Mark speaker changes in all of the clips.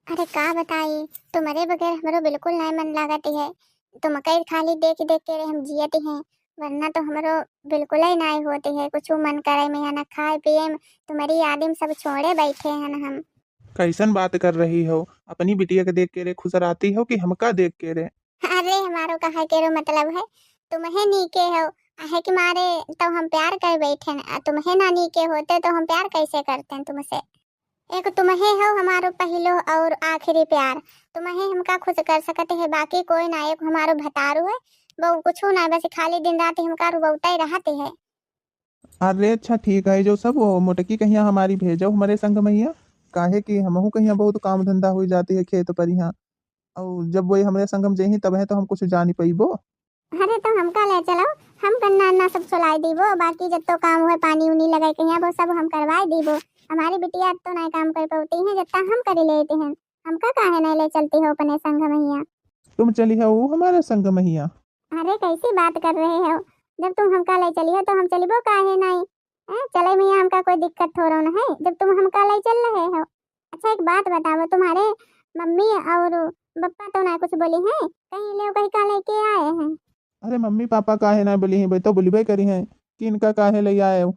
Speaker 1: अरे का बताई, तुम्हारे बगैर हमरो बिल्कुल नहीं मन लागत है। तुमके खाली देख देख के हम जियत हैं, वरना तो हमरो बिल्कुल ही नहीं होती है। कुछ मन करे में ना खाए पिए में तुम्हारी यादें सब छोड़े बैठे हैं हम।
Speaker 2: कैसन बात कर रही हो? अपनी बिटिया के देख के रे खुसराती हो कि हमका देख के रे?
Speaker 1: अरे हमारो कहा केरो मतलब है, तुम्हें नीके हो आहे कि मारे तो हम प्यार कर बैठे हैं। तुम्हें ना नीके होते तो हम प्यार कैसे करते हैं तुमसे। एक तुम्हें हो हमारो पहलो और आखिरी प्यार। तुम्हें हमका खुश कर सकते है, बाकी कोई ना। एक हमारो भतारू है, वो कुछ ना, बस खाली दिन रात हमका रुबौता ही रहते है।
Speaker 2: अरे अच्छा ठीक है, जो सब वो मोटकी कहिया हमारी भेजो हमारे संग मैया। काहे कि हमहू कहिया बहुत काम धंधा हो जाती है खेत पर यहाँ। और जब वही हमारे संगम जही तब है तो हम कुछ जानी पैबो।
Speaker 1: अरे तो हमका ले चलो, हम कन्ना ना सब चलाई दीबो। बाकी जब तो काम हुए पानी उनी लगाए कहिया वो सब हम करवाए दीबो। हमारी बिटिया तो नहीं काम कर पाती है, जितना हम कर लेते हैं। हमका काहे नहीं ले चलती हो अपने संग मैया।
Speaker 2: तुम चली है वो हमारे संग मैया?
Speaker 1: अरे कैसी बात कर रहे हो, जब तुम हमका ले चली हो तो हम चलिबो काहे नहीं। चले मैया, हमका कोई दिक्कत थोड़ा ना है जब तुम हमका ले चल रहे हो। अच्छा एक बात बताओ, तुम्हारे मम्मी और पापा तो ना कुछ बोली हैं? कहीं ले कहीं का लेके आए हैं?
Speaker 2: अरे मम्मी पापा काहे ना बोली है, भाई तो बोली भाई करी है कि इनका काहे ले आए हो।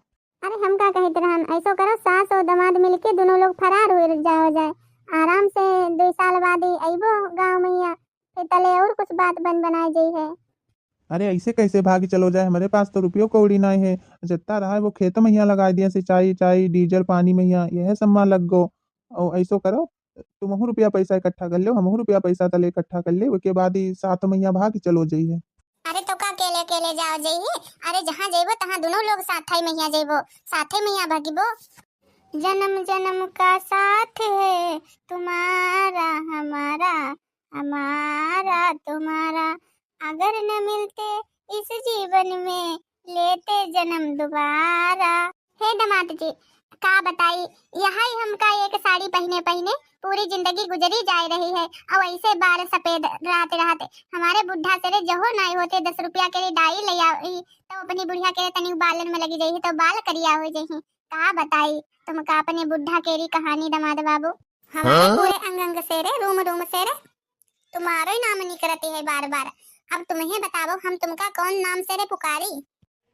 Speaker 1: अरे हम का कहत रहन, ऐसो करो सास और दामाद मिलके दोनों लोग फरार हो जाए आराम से। 2 साल बाद ही अइबो गाँव मैया, फिर तले और कुछ बात बन बनाई गई है।
Speaker 2: अरे ऐसे कैसे भाग चलो जाए, हमारे पास तो रुपयो कौड़ी नहीं है। जितना रहा है वो खेत में यहाँ लगा दिया, सिंचाई चाई डीजल पानी में यहाँ यह सब में लग गो। और ऐसो करो, तुमहू रुपया पैसा इकट्ठा कर लो, हमहू रुपया पैसा तले इकट्ठा कर ले, उसके बाद ही साथ में यहाँ भाग चलो जाइए।
Speaker 1: अरे तो का अकेले अकेले जाओ जाइए। अरे जहाँ जाइबो तहाँ दोनों लोग साथ ही मैया जाइबो, साथे मैया भागिबो। जन्म जन्म का साथ है तुम्हारा हमारा, हमारा तुम्हारा। अगर न मिलते इस जीवन में, लेते जन्म दोबारा। हे दामाद जी, का बताई, यहाँ ही हमका एक साड़ी पहने पहने पूरी जिंदगी गुजरी जा रही है। और ऐसे बाल सफेद रहते रहते हमारे बुढ़ा से जहो नहीं होते 10 रुपया के लिए डाई ले आई तो अपनी बुढ़िया के तनी बालन में लगी जाही तो बाल करिया हो जाही। का बताई तुमका अपने बुढ़ा केरी कहानी दामाद बाबू। हमारे पूरे अंग अंग से रे, रूम रूम से रे, तुम्हारा ही नाम नहीं करती है बार बार। अब तुम्हें बताओ हम तुमका कौन नाम से रे पुकारी।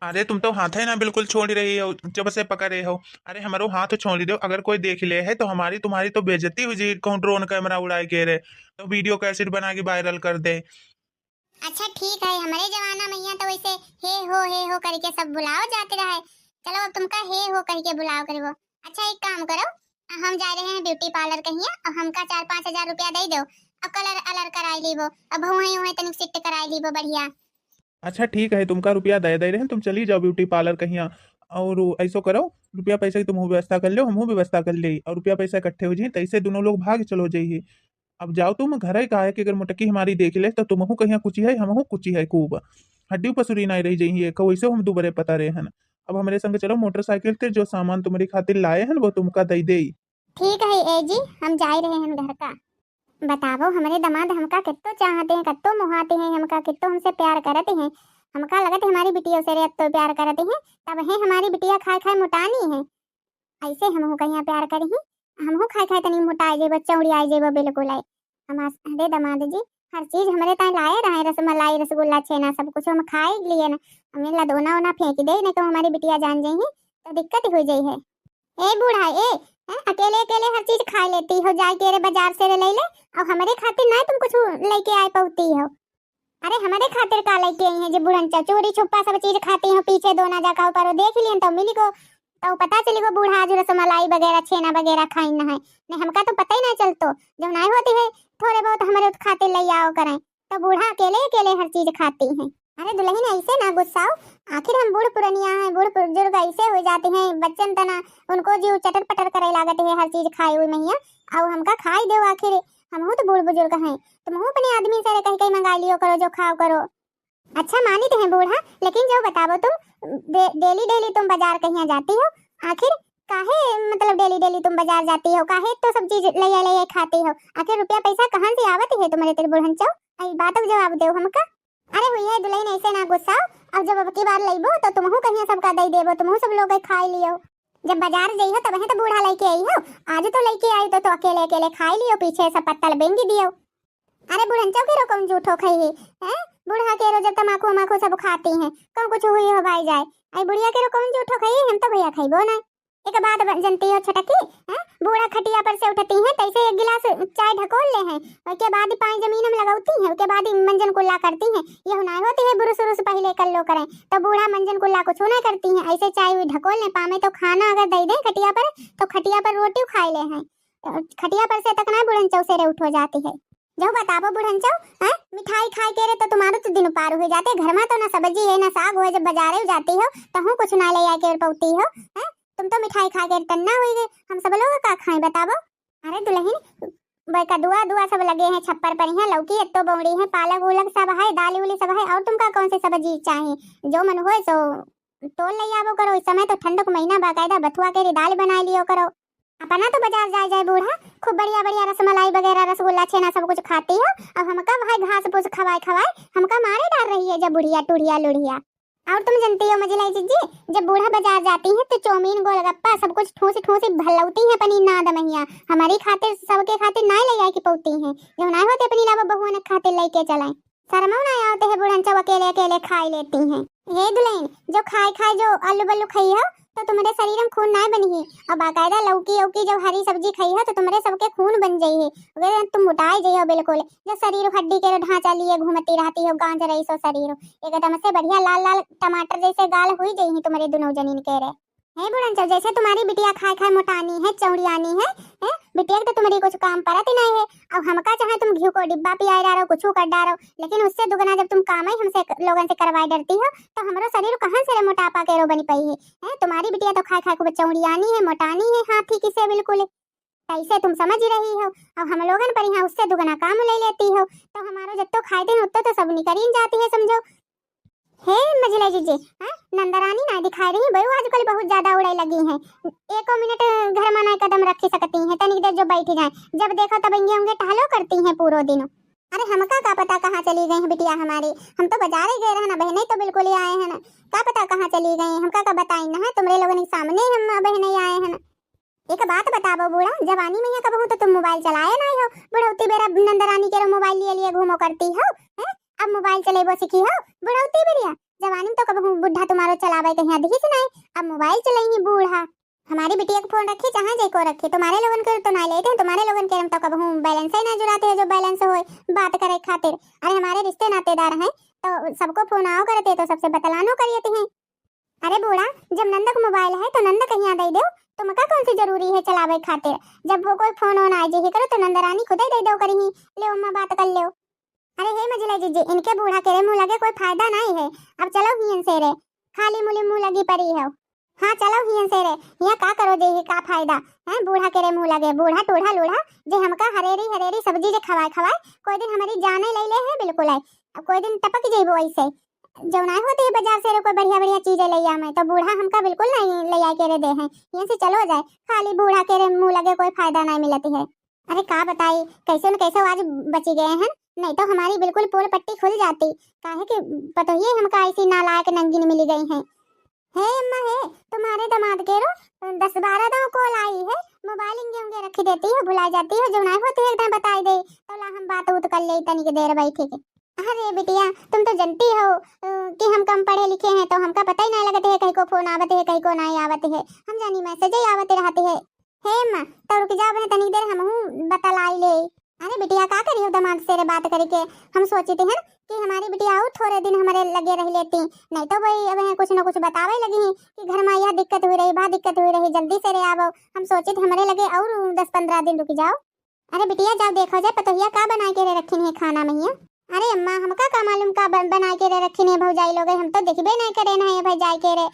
Speaker 2: अरे तुम तो हाथ है ना बिल्कुल छोड़ रही हो जब से पकड़े हो। अरे हमारो हाथ छोड़ दो, अगर कोई देख ले है तो हमारी तुम्हारी तो बेइज्जती हुई जी। कौन ड्रोन कैमरा उड़ाए के रे तो वीडियो कैसेट बना के वायरल कर दे।
Speaker 1: अच्छा ठीक है, हमारे जमाना में यहाँ तो वैसे हे हो करके सब बुलाओ जाते रहे। चलो अब तुमका हे हो करके बुलाओ करो। अच्छा एक काम करो, हम जा रहे हैं ब्यूटी पार्लर कहिए और हमका 4-5 हजार रुपया दे दो। अब कलर अलर कराई लीबो, अब हुए हुए तनिक सिट कराई लीबो बढ़िया।
Speaker 2: अच्छा ठीक है, तुमका रुपया दे दे रहे हैं, तुम चली जाओ ब्यूटी पार्लर कहीं। और ऐसो करो, रुपया पैसा की तुम व्यवस्था कर लो, हमहू व्यवस्था कर ले, और रुपया पैसा इकट्ठे हो जाए तैसे दोनों लोग भाग चलो जाइए। अब जाओ तुम घर ही, कहा है कि अगर मुटकी हमारी देख ले तो तुमहू कहीं कुछ है हमहू कुछ है खूब। हड्डी पसुरी नहीं रही जाइए, वैसे हम दुबरे पता रहे हैं। अब हमारे संग चलो, मोटरसाइकिल से जो सामान तुम्हारी खातिर लाए हैं वो तुमका दे दे।
Speaker 1: ठीक है ए जी, हम जा रहे हैं घर का। बताओ हमारे दामाद हमका कितो चाहते हैं, कितो मुहाते हैं, हमका कितो हमसे प्यार करते हैं। हमका लगत है हमारी बिटिया से रे तो प्यार करते हैं, तब है हमारी बिटिया खाए खाए मुटानी है। ऐसे हम कहीं प्यार करी ही, हमहू खाए खाए तनी मोटाई जेबो, चौड़ियाई जेबो बिल्कुल है। हमारे दामाद जी हर चीज हमारे ताई लाए रहे, रसमलाई रसगुल्ला छेना सब कुछ हम खाए लिए ना। हमें लदोना ओना फेंक दे नहीं तो हमारी बिटिया जान जाही तो दिक्कत हो जाई है। ए बूढ़ा ए, अकेले अकेले हर चीज खा लेती हो, जाए के रे बाजार से रे ले ले। और हमारे खातिर ना तुम कुछ लेके आए पौती हो। अरे हमारे खातिर का लेके आई है जे बुढ़न चोरी छुपा सब चीज खाती हो, पीछे दो ना जाका ऊपर देख लियन तो मिली को, तो पता चली को बूढ़ा आज रसमलाई वगैरह छेना वगैरह खाई ना है। नहीं हमका तो पता ही नहीं चलतो, जब नहीं होती है थोड़े बहुत हमारे खातिर ले आओ करें, तो बूढ़ा अकेले अकेले हर चीज खाती है। अरे दुल्हन ऐसे ना गुस्साओ, आखिर हम बूढ़ पुरनिया हैं, बूढ़ बुजुर्ग ऐसे हो जाते हैं। बच्चन तना उनको जीव चटर पटर करे लागत है हर चीज खाई हुई मैया। और हमका खाई दो आखिर, हम तो बूढ़ बुजुर्ग हैं। तुम अपने आदमी से कहीं कहीं मंगा लियो करो जो खाओ करो। अच्छा मानी तो है बूढ़ा, लेकिन जो बताओ तुम डेली डेली तुम बाजार कहीं जाती हो, आखिर काहे मतलब डेली डेली तुम बाजार जाती हो, काहे तो सब चीज ले खाती हो। आखिर रुपया पैसा कहाँ से आवत है तुम्हारे तेरे बुढ़न चौ, आई बात का जवाब दो हमका। अरे हुई है दुल्हन ऐसे ना गुस्साओ, अब जब अब की बार लेबो तो तुमहू कहीं सबका दे देबो, तुमहू सब लोग खाई लियो। जब बाजार गई हो तब तो बूढ़ा लेके आई हो, आज तो लेके आई तो अकेले अकेले खाई लियो, पीछे सब पत्तल बेंगी दियो। अरे बुढ़ंचो के रो कौन झूठो खाई है, हैं? बूढ़ा के रो जब तमाकू वमाकू सब खाती हैं, कौन कुछ हुई हो भाई जाए। आई बुढ़िया के रो कौन झूठो खाई, हम तो भैया खाइबो ना। एक बात जनती हो छटकी, हैं? बूढ़ा खटिया पर से उठती हैं तैसे एक गिलास चाय ढकोल ले हैं, उसके बाद ही पानी जमीन में लगाती हैं, उसके बाद ही मंजन कुल्ला करती हैं। ये ना होती है बुरुस उरुस पहले कर लो करें, तो बूढ़ा मंजन कुल्ला कुछ ना करती हैं, ऐसे चाय ढकोल ले पामे तो खाना अगर दे दे खटिया पर तो खटिया पर रोटी खाई ले हैं, खटिया पर से तक ना बुढ़ंचौ से रे उठो जाती है। जो बताबो बुढ़ंचौ, हैं? मिठाई खाई के रे तो तुम्हारे तो दिन पार हो जाते, घर में तो ना सब्जी है ना साग हो, जब बाजारे जाती हो तो हूँ कुछ ना ले आके पौती हो, हैं? तुम तो मिठाई खा के टन्ना हुई गए, हम सब लोग का खाएं बताबो। अरे दुल्हन कदुआ दुआ सब लगे हैं छप्पर पर, यहाँ लौकी तो बौड़ी है, पालक उलक सब है, दाल उली सब है, और तुमका कौन सी सब्जी चाहिए, जो मन हो सो तोल ले आवो करो। इस समय तो ठंडक महीना बाकायदा बथुआ के दाल बना लियो करो। अपना तो बाजार जाए जाए बूढ़ा खूब बढ़िया बढ़िया रसमलाई वगैरह रसगुल्ला छेना सब कुछ खाती हो, अब हमका भाई घास फूस खवाए खवाए हमका मारे डाल रही है जब बुढ़िया टूढ़िया लुढ़िया। और तुम जानती हो मजलाई जीजी, जब बूढ़ा बाजार जाती है तो चौमीन गोलगप्पा सब कुछ ठूसी ठूसी भलौती है पनीर ना दमहिया, हमारी खातिर सबके खातिर ना ले आके पौती हैं, जो ना होते अपनी लावा बहुआ ने खातिर लेके चलाएं, शर्मो ना आते है बुढ़ंचो अकेले अकेले खाई लेती हैं। हे दुल्हन जो खाए खाए जो आलू बल्लू खाई हो तो तुम्हारे शरीर में खून ना बनी है, और बाकायदा लौकी औकी जब हरी सब्जी खाई है तो तुम्हारे सबके खून बन जाई है, अगर तुम मोटाई जाई हो बिल्कुल, जो शरीर हड्डी के ढांचा लिए घूमती रहती हो, गांज रही सो शरीर एकदम से बढ़िया लाल लाल टमाटर जैसे गाल हुई जाई है तुम्हारे दोनों जनीन के रे। हे बुढ़ंचो जैसे तुम्हारी बिटिया खाए खाए मोटानी है चौड़ियानी है, बिटिया तो तुम्हारी कुछ काम परत नहीं है। अब हमका चाहे तुम घी को डिब्बा पिया डालो कुछ कर डालो, लेकिन उससे दुगना जब तुम काम ही हमसे लोगन से करवाए डरती हो तो हमारा शरीर कहाँ से मोटापा के रो बनी पई है? तुम्हारी बिटिया तो खाए खाए खूब चौड़ियानी है मोटानी है हाथी की से बिल्कुल, ऐसे तुम समझ रही हो। अब हम लोगन पर यहाँ उससे दुगना काम ले लेती हो, तो हमारो जब तो खाए दिन उतना तो सब निकरीन जाती है समझो। हे मजला जीजी, नंदरानी ना दिखाई रही बहू आजकल बहुत ज्यादा उड़े लगी हैं, एक मिनट घर में ना कदम रख सकती हैं, तनिक देर जो बैठ जाए जब देखो तब इंगे उंगे टहलो करती हैं पूरो दिन। अरे हमका का पता कहाँ चली गई है बिटिया हमारी, हम तो बाजार ही गए रहे ना, बहने तो बिल्कुल ही आए हैं ना, का पता कहाँ चली गई, हमका का बताई ना है तुम्हारे लोगों के सामने हम बहने आए हैं ना। एक बात बताबो बूढ़ा, जवानी में कब हो तो तुम मोबाइल चलाए ना हो, बुढ़ौती बेरा नंदरानी के मोबाइल लिए लिए घूमो करती हो, अब मोबाइल चलेबो सीखी हो बुढ़ौती बेरिया, जवानी में तो कब बुढ़ा तुम्हारो चलावे कहीं दिखी नहीं, अब मोबाइल चलाई बूढ़ा। हमारी बिटिया का फोन रखी जहाँ जय को रखी, तुम्हारे लोगन के तो ना लेते हैं, तुम्हारे लोगन के हम तो कब बैलेंस ही ना जुड़ाते हैं जो बैलेंस हो बात करे खातिर। अरे हमारे रिश्ते नातेदार हैं तो सबको फोन आओ करते तो सबसे बतलानो करिए हैं। अरे बूढ़ा जब नंदा का मोबाइल है तो नंदा कहीं दे दो, तुमका कौन सी जरूरी है चलावे खातिर, जब वो कोई फोन ऑन आ जाए करो तो नंदरानी खुद ही दे दो करी, ले अम्मा बात कर लो। अरे हे मजला जीजी इनके बूढ़ा के मुंह लगे कोई फायदा नहीं है, अब चलो हियन से रे, खाली मुली मुंह लगी पड़ी है। हाँ चलो हियन से रे, यहाँ का करो जे का फायदा है, बूढ़ा के मुंह लगे, बूढ़ा टूढ़ा लूढ़ा जे हमका हरेरी हरेरी सब्जी जे खवाए खवाए कोई दिन हमारी जाने ले ले है बिल्कुल है, अब कोई दिन टपक जेबो ऐसे जो ना होती है बाजार से कोई बढ़िया बढ़िया चीजें ले आ मैं तो बूढ़ा हमका बिल्कुल नहीं ले आ के रे दे हैं, यहाँ से चलो जाए, खाली बूढ़ा के मुंह लगे कोई फायदा नहीं मिलती है। अरे का बताई कैसे न कैसे आज बची गए हैं, नहीं तो हमारी बिल्कुल पोल पट्टी खुल जाती, काहे कि पता ही हमका ऐसी नालायक नंगिन मिली गई है। हे अम्मा हे तुम्हारे दामाद के रो 10-12 दाव कॉल आई है, मोबाइल इंगे उंगे रखी देती हो भुला जाती हो, जो ना होती है एकदम बताई दे तो ला हम बात उत कर ले तनिक देर बैठे के। अरे बिटिया तुम तो जानती हो कि हम कम पढ़े लिखे हैं तो हमका पता ही नहीं लगते है कहीं को फोन आवते है कहीं को नहीं आवते है, हम जानी मैसेज ही आवते रहते है। हे अम्मा तो रुक जाओ बहन तनिक देर हम बतलाई ले। अरे बिटिया का करियो दामाद से बात करके, हम सोचते हैं कि हमारी बिटिया और थोड़े दिन हमारे लगे रह लेती, नहीं तो भाई अब कुछ न कुछ बतावे लगी कि घर में यह दिक्कत हुई रही वह दिक्कत हुई रही, जल्दी से रे आवो, हम सोचे हमारे लगे और 10-15 दिन रुक जाओ। अरे बिटिया जाओ देखो जाए पतोहिया का बना के रे रखी है खाना में ही। अरे अम्मा हमका का मालूम का बना के रे रखी है भौजाई लोग, हम तो देखबे नहीं करे ना भाई जाए के रे,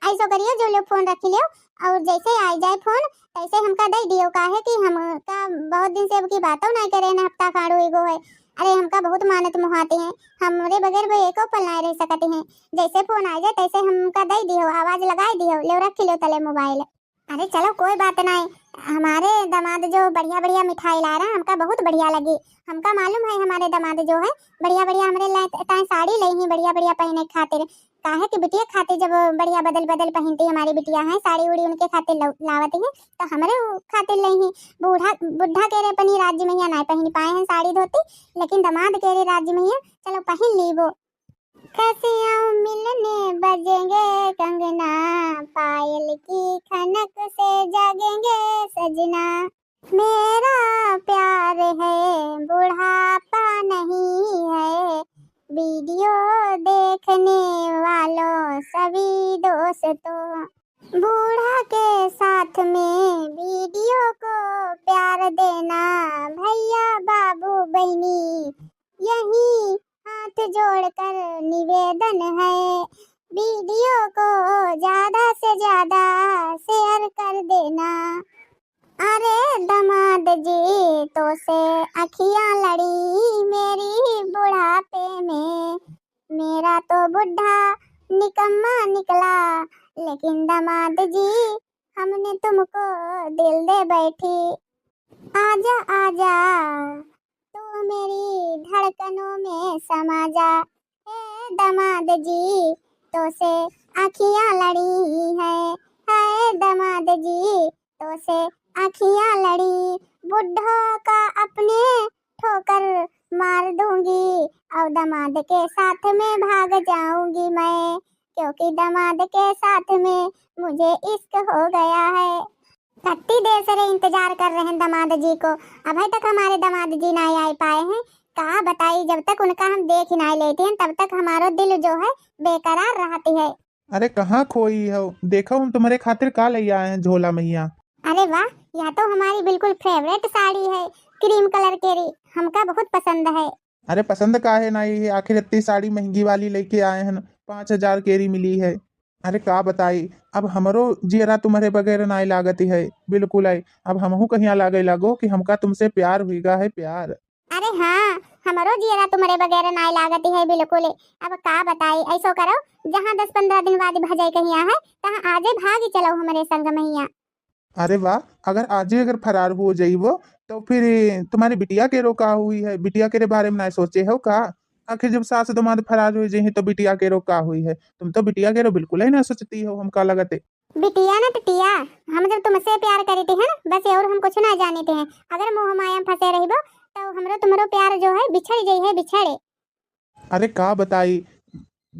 Speaker 1: ऐसो करियो जो लोग फोन रख लियो और जैसे आ जाए फोन तैसे हमका दे दियो, का है कि हमका बहुत दिन से अब की बातों नहीं करे ना, हफ्ता खाड़ो एगो है। अरे हमका बहुत मानत मुहाते हैं, हमरे बगैर भी एको पल नहीं रह सकते हैं, जैसे फोन आ जाए तैसे हमका दे दियो, आवाज लगाई दियो, ले रख लियो तले मोबाइल। अरे चलो कोई बात नहीं, हमारे दामाद जो बढ़िया बढ़िया मिठाई ला रहा है हमका बहुत बढ़िया लगी। हमका मालूम है हमारे दामाद जो है बढ़िया बढ़िया हमरे ताए साड़ी लाई ही बढ़िया बढ़िया पहने के खातिर। काहे कि बिटिया खातिर जब बढ़िया बदल बदल पहनती हमारी बिटिया है साड़ी उड़ी उनके खातिर लावत है तो हमरे खातिर लाई ही। बूढ़ा बुढ़ा के रे अपनी राज्य में नहीं पहन पाए हैं साड़ी धोती, लेकिन दामाद के रे राज्य में चलो पहन ली वो। खसियाँ मिलने बजेंगे कंगना, पायल की खनक से जागेंगे सजना। मेरा प्यार है बुढ़ापा नहीं है, वीडियो देखने वालों सभी दोस्तों। बूढ़ा के साथ में वीडियो को प्यार देना, भैया बाबू बहनी यही हाथ जोड़कर निवेदन है। वीडियो को ज्यादा से ज्यादा शेयर कर देना। अरे दामाद जी तो से अखियां लड़ी मेरी बुढ़ापे में, मेरा तो बुढ़ा निकम्मा निकला, लेकिन दामाद जी हमने तुमको दिल दे बैठी। आजा आजा तू मेरी धड़कनों में समा जा, हे दामाद जी तो से आँखियाँ लड़ी है दामाद जी तो से आँखियाँ लड़ी। बुढ़ों का अपने ठोकर मार दूंगी और दामाद के साथ में भाग जाऊंगी मैं, क्योंकि दामाद के साथ में मुझे इश्क हो गया है। कत्ती देर से इंतजार कर रहे हैं दामाद जी को, अभी तक हमारे दामाद जी नहीं आ पाए हैं। कहा बताई जब तक उनका हम देख ही नहीं लेते हैं तब तक हमारा दिल जो है बेकरार रहती है।
Speaker 2: अरे कहाँ खोई हो, देखो हम तुम्हारे खातिर का ले आए हैं झोला मैया।
Speaker 1: अरे वाह, यह तो हमारी बिल्कुल फेवरेट साड़ी है, क्रीम कलर की, हमका बहुत पसंद है।
Speaker 2: अरे पसंद का है ना, ये आखिर इतनी साड़ी महंगी वाली लेके आए हैं, 5,000 केरी मिली है। अरे का बताई, अब हमरो जियरा तुम्हारे बगैर नाई लागती है बिल्कुल है। अब हमहू कहीं लागे लागो कि हमका तुमसे प्यार हुईगा है प्यार।
Speaker 1: अरे हाँ, हमारो जियरा तुम्हारे बगैर नाई लागती है बिल्कुल। अब का बताई, ऐसो करो जहाँ 10-15 दिन बाद भजाई कहीं है तहाँ आजे भाग चलो हमारे संग मैया।
Speaker 2: अरे वाह, अगर आज ही अगर फरार हो जाइबो तो फिर तुम्हारी बिटिया के रो का हुई है, बिटिया के बारे में ना सोचे हो का। आखिर जब सास दामाद फरार हो जाए तो बिटिया के रो का हुई है, तुम तो बिटिया के रो बिल्कुल ही ना सोचती हो, हमका लगते।
Speaker 1: बिटिया ना टिटिया, हम जब तुमसे प्यार करते हैं ना बस और हम कुछ ना जानते हैं। अगर मोह माया में फंसे रहिबो तो हमरो तुम्हारो प्यार जो है बिछड़ जाई है बिछड़े।
Speaker 2: अरे का बताई,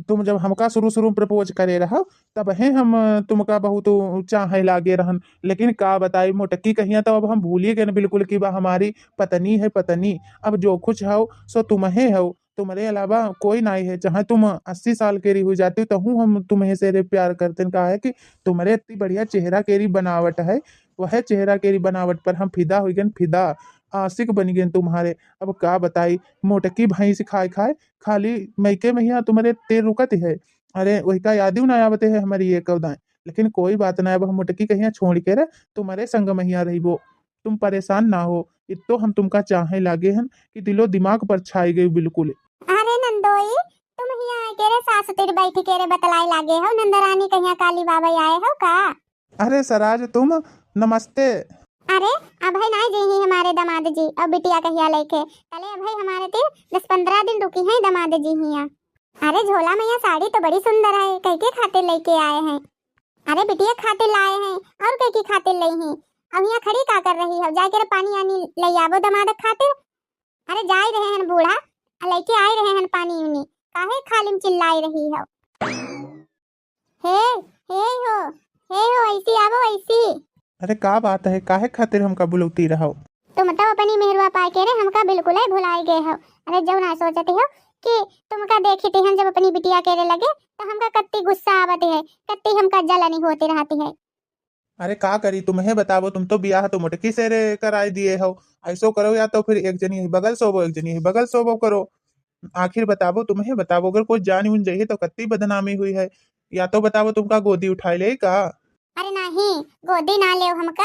Speaker 2: तुम जब हमका शुरू शुरू प्रपोज करे रहो तब है हम तुमका बहुत चाहे लागे रहन, लेकिन का बताई मोटक्की कहिया तो अब हम भूलिए गए न बिल्कुल कि बा हमारी पत्नी है पत्नी। अब जो कुछ हो सो तुम्हें हो, तुम्हारे अलावा कोई नहीं है। चाहे तुम 80 साल केरी हो जाती तो हूँ हम तुम्हें से रे प्यार करते हैं। कहा है कि तुम्हारे इतनी बढ़िया चेहरा केरी बनावट है, वह चेहरा केरी बनावट पर हम फिदा हो गए, फिदा आशिक बन गए तुम्हारे। अब का बताई, मोटकी भाई से खाए खाए खाली मैके मैया तुम्हारे तेल रुकत है। अरे वही का याद ना आवते है हमारी ये कवदाएं, लेकिन कोई बात ना, अब हम मोटकी कहिया छोड़ के रे तुम्हारे संग मैया रही वो। तुम परेशान ना हो, इतो हम तुमका चाहे लागे हैं कि दिलो दिमाग पर छाई गई बिल्कुल।
Speaker 1: अरे नंदोई, तुम ही आए के रे सास तेरी बैठी के रे बतलाई लागे हो, नंदरानी कहिया काली बाबा आए हो का।
Speaker 2: अरे सराज तुम, नमस्ते।
Speaker 1: अरे अब है ना जी ही हमारे दामाद जी और बिटिया कहिया लेके कले अब है हमारे ते 10-15 दिन रुकी हैं दामाद जी हिया। अरे झोला मैया साड़ी तो बड़ी सुंदर है, कई के खातिर लेके आए हैं। अरे बिटिया खातिर लाए हैं और कई की खातिर लाई हैं। अब यहाँ खड़ी का कर रही हो, जाके पानी आनी ले आवो दामाद खातिर। अरे जा ही रहे हैं बूढ़ा, लेके आए रहे हैं पानी उनी, काहे खाली में चिल्लाई रही हो। हे हो ऐसी आवो ऐसी।
Speaker 2: अरे का बात है, काहे खातिर हमका बुलौती रहो।
Speaker 1: तुम तो अपनी मेहरवा पाए के रे हमका बिल्कुल ही भुलाई गए हो। अरे जो ना सोचती हो कि तुमका देखी थी हम जब अपनी बिटिया के रे लगे तो हमका कत्ती गुस्सा आवती है, कत्ती हमका जलनी होती रहती है।
Speaker 2: अरे का करी तुम्हें बताओ, तुम तो बियाह तो मोटकी से रे कराई दिए हो। ऐसो करो या तो फिर एक जनी यही बगल सोबो एक जनी यही बगल सोबो करो। आखिर बताओ, तुम्हें बताओ, अगर कोई जान उन जाइए तो कत्ती बदनामी हुई है। या तो बताओ तुमका गोदी उठाई ले का।
Speaker 1: अरे नहीं, गोदी ना ले हमका,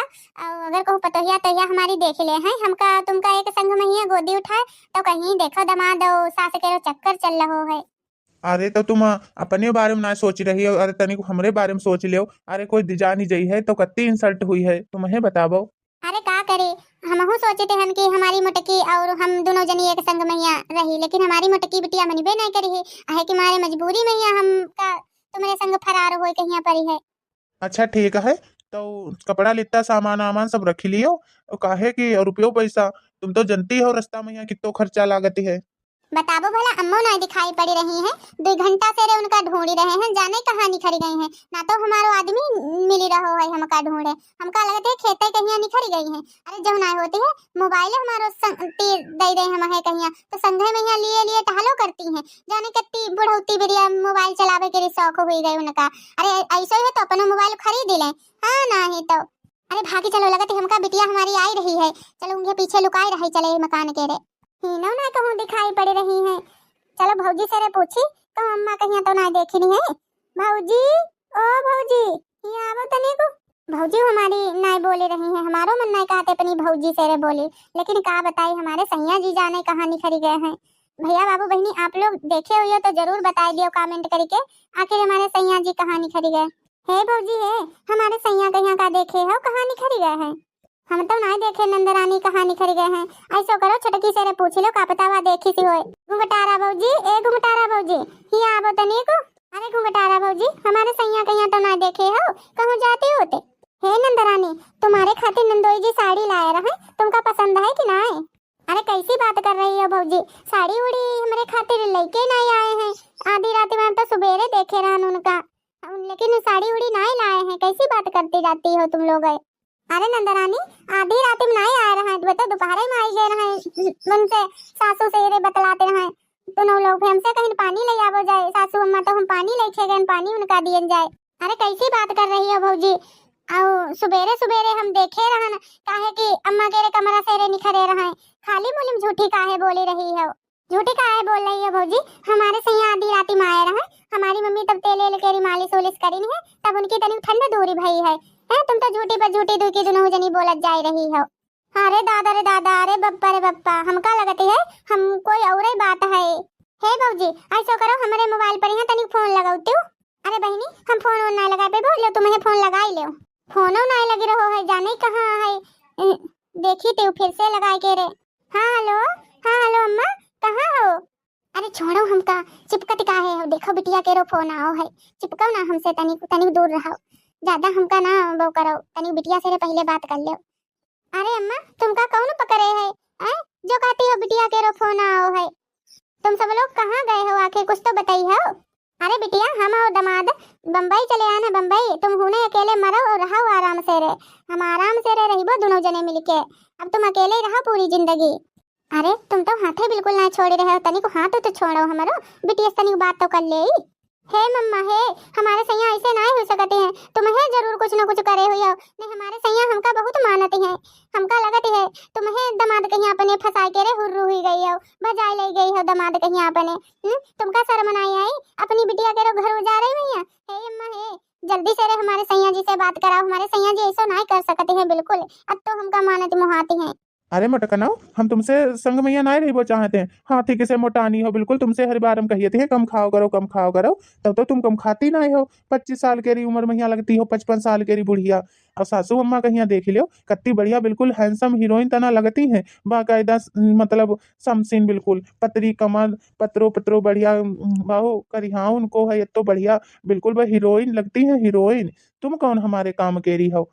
Speaker 1: अगर कहूँ पतोहिया तहिया हमारी देख ले हैं हमका तुमका एक संग में ही गोदी उठाए तो कहीं देखो दमाद सास के चक्कर चल रहो है।
Speaker 2: अरे तो तुम अपने बारे में ना सोच रही हो, अरे तनिक हमरे बारे में सोच लियो। अरे कोई जानी जई है तो कत्ती इंसल्ट हुई है तुम्हें बताबो।
Speaker 1: अरे का करे, हमहू सोचे थे कि हमारी मोटकी और हम दोनों जनी एक संग में यहाँ रही, लेकिन हमारी मोटकी बिटिया मनबे नहीं करी है। आहे कि हमारे मजबूरी में यहाँ हम का तुम्हारे संग फरार होए कहीं पड़ी है।
Speaker 2: अच्छा ठीक है, तो कपड़ा लित्ता सामान आमान सब रख लियो। और काहे कि और रुपयो पैसा तुम तो जनती हो रास्ता में यहाँ कितो खर्चा लागत है।
Speaker 1: बताबो भला, अम्मो नहीं दिखाई पड़ी रही है, 2 घंटा से रे उनका ढूंढ रहे हैं, जाने कहाँ निखर गई हैं। ना तो हमारो आदमी मिली रहो है हमका ढूंढे, हमका लगते है खेते कहीं निखर गई हैं। अरे जब ना होती है मोबाइल हमारो तीर दे दे हम है कहीं तो संघे में यहाँ लिए लिए टहलो करती हैं। जाने कितनी बुढ़ौती बिरिया मोबाइल चलावे के शौक हुई गई उनका। अरे ऐसे ही तो अपना मोबाइल खरीद ले, हाँ नहीं तो अरे भागी चलो, लगत है हमका बिटिया हमारी आई रही है, चलो उनके पीछे लुकाई रही चले मकान के रे। हीनो ना कहूँ दिखाई पड़ रही है, चलो भौजी से रे पूछी तो अम्मा कहीं तो ना देखी नहीं है। भौजी, ओ भौजी, ये आवो तनी को। भौजी हमारी नहीं बोली रही है, हमारो मन नहीं कहते अपनी भौजी से रे बोली, लेकिन का बताई हमारे सैया जी जाने कहाँ निखरी गए हैं। भैया बाबू बहनी आप लोग देखे हुए तो जरूर बताई दियो कमेंट करके, आखिर हमारे सैया जी कहाँ निखरी गए। हे भौजी है, हमारे सैया कहीं का देखे हो कहाँ निखरी गए हैं। हम तो नहीं देखे नंदरानी कहाँ निखर गए हैं। ऐसो करो छटकी से रे पूछ लो का पता देखी सी होए। घुंघटारा भौजी, ए घुंघटारा भौजी, ही आवो तनी को। अरे घुंघटारा भौजी, हमारे सैया कहीं तो ना देखे हो, कहाँ जाते होते। हे नंदरानी, तुम्हारे खातिर नंदोई जी साड़ी लाए रहे, तुमका पसंद है कि नहीं। अरे कैसी बात कर रही हो भौजी, साड़ी उड़ी हमारे खातिर लेके नहीं आए हैं। आधी रात में तो सुबेरे देखे रहन उनका, लेकिन साड़ी उड़ी नहीं लाए हैं। कैसी बात करती जाती हो तुम लोग। अरे नंदरानी, आधी रात में नहीं आ रहा है, तो दोपहर में आई गए रहे, उनसे सासू से रे बतलाते रहे दोनों लोग, हमसे कहीं पानी ले आवो जाए सासू अम्मा, तो हम पानी लेके गए, पानी उनका दियन जाए। अरे कैसी बात कर रही हो भौजी, और सुबेरे सुबेरे हम देखे रहन काहे कि अम्मा के रे कमरा से रे निखरे रहे, खाली मुलिम झूठी काहे बोली रही हो। झूठी काहे बोल रही है भौजी, हमारे से यहाँ आधी रात में आए रहे, हमारी मम्मी तब तेल लेके मालिश वालिश करी है, तब उनकी तनी ठंड दूरी भई है। तुम तो झूठी पर झूठी दुखी दोनों जनी बोलत जा रही हो। अरे दादा रे दादा, अरे बप्पा रे बप्पा, हमका लगती है हम कोई और ही बात है। हे भौजी ऐसा करो, हमारे मोबाइल पर यहाँ तनी फोन लगाउती हूँ। अरे बहनी, हम फोन वोन नहीं लगा पे बोलो, तुम्हें फोन लगाई लो। फोनो नहीं लगी रहो है, जाने कहाँ है, देखी तो फिर से लगाए के रे। हाँ हेलो, हाँ हेलो अम्मा, कहाँ हो। अरे छोड़ो हमका, चिपकत काहे हो, देखो बिटिया के रो फोन आओ है, चिपकाओ ना हमसे, तनी तनी दूर रहो, ज्यादा हमका ना वो करो, तनी बिटिया से पहले बात कर लो। अरे अम्मा तुमका कौन पकड़े है, जो कहती हो बिटिया के रो फोन आओ है। तुम सब लोग कहाँ गए हो, आखिर कुछ तो बताई हो। अरे बिटिया हम और दमाद बम्बई चले आना, बम्बई तुम हुने अकेले मरो और रहो आराम से रे, हम आराम से रे रहिबो दोनों जने मिलके, अब तुम अकेले रहो पूरी जिंदगी। अरे तुम तो हाथे बिल्कुल ना छोड़ रहे हो, तनी को हाथ तो छोड़ो हमारो, बिटिया तनी बात तो कर ले। हे मम्मा हे, हमारे सैया ऐसे नहीं हो सकते हैं, तुम्हें जरूर कुछ न कुछ करे हुए हो। नहीं हमारे सैया हमका बहुत मानते हैं, हमका लगती है तुम्हें दमाद कहीं अपने फंसा के रे हुर्रू हुई गई हो, बजाय ले गई हो दमाद कहीं अपने। तुमका शर्म नहीं आई, अपनी बिटिया के रो घर उजाड़े हुई है। हे अम्मा हे, जल्दी से रे हमारे सैया जी से बात कराओ, हमारे सैया जी ऐसा नहीं कर सकते हैं बिल्कुल, अब तो हमका मानत मुहाती हैं।
Speaker 2: अरे मोटकनाओ, हम तुमसे संग में नहीं रही वो चाहते हैं, हाथी के से मोटानी हो बिल्कुल, तुमसे हर बार हम कहिए थे कम खाओ करो कम खाओ करो, तब तो तुम कम खाती नहीं हो। 25 साल के उम्र में यहाँ लगती हो 55 साल के बुढ़िया। और सासू अम्मा कहीं देख लियो, कत्ती बढ़िया बिल्कुल हैंडसम हीरोइन तना लगती है, बाकायदा मतलब समसीन बिल्कुल, पतरी कमर, पत्रो पत्रो बढ़िया बाहो करिहा उनको है, ये तो बढ़िया बिल्कुल वह हीरोइन लगती है, हीरोइन। तुम कौन हमारे काम केरी हो।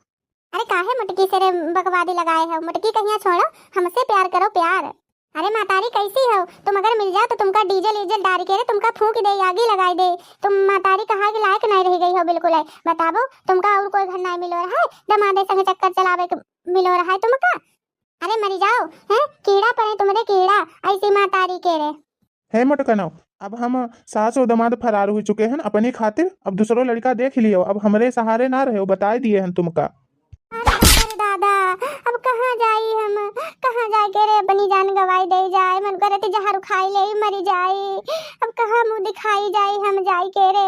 Speaker 1: अरे काहे मुटकी से रे बकवादी लगाए हो, मुटकी कहीं छोड़ो, हमसे प्यार करो प्यार। अरे मातारी कैसी हो तुम, अगर मिल जाओ तो तुमका डीजल ईजल डाल के रे तुमका फूंक दे, आगे लगाई दे, तुम मातारी कहा के लायक नहीं रह गई हो बिल्कुल है। बताबो तुमका और कोई घर नहीं मिलो रहा है, दमादे संग चक्कर चलावे मिलो रहा है तुमका। अरे मरी जाओ हैं, कीड़ा पड़े तुम्हारे कीड़ा, ऐसी मातारी के रे।
Speaker 2: है मोटकनाओ, अब हम सास और दमाद फरार हो चुके हैं अपनी खातिर, अब दूसरो लड़का देख लियो, अब हमारे सहारे ना रहे, बताए दिए हैं तुमका।
Speaker 1: अरे दादा, अब कहाँ जाई हम, कहाँ जाए के रे अपनी जान गवाई दे जाए, मन करे तो जहर खाई ले मरी जाए, अब कहाँ मुंह दिखाई जाए हम जाई के रे।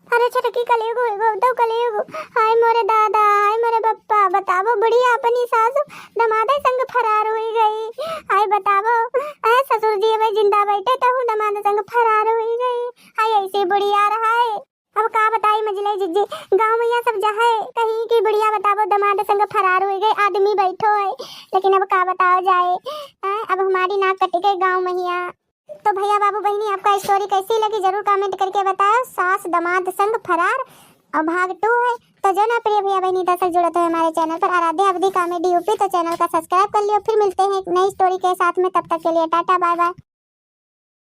Speaker 1: अरे छटकी कलयुग हो तो कलयुग, हाय मोरे दादा, हाय मोरे बप्पा, बतावो बुढ़िया अपनी सासू दमादे संग फरार हुई गई। हाय बतावो, ससुर जी में जिंदा बैठे तो हूँ दमादे संग फरार हुई गई। हाय है जीजी, गांव में यहाँ सब जहाँ कहीं की बढ़िया बतावो दमाद संग फरार हो गए, आदमी बैठो है, लेकिन अब का बताओ जाए। अब हमारी नाक कट गई गाँव में यहाँ। तो भैया बाबू बहनी आपका स्टोरी कैसी लगी जरूर कमेंट करके बताओ। सास दमाद संग फरार और भाग 2 है। तो जो ना प्रिय भैया बहनी दर्शक जुड़े तो हमारे चैनल पर आराध्या अवधि कॉमेडी यूपी, तो चैनल का सब्सक्राइब कर लियो। फिर मिलते हैं एक नई स्टोरी के साथ में, तब तक के लिए टाटा बाय बाय।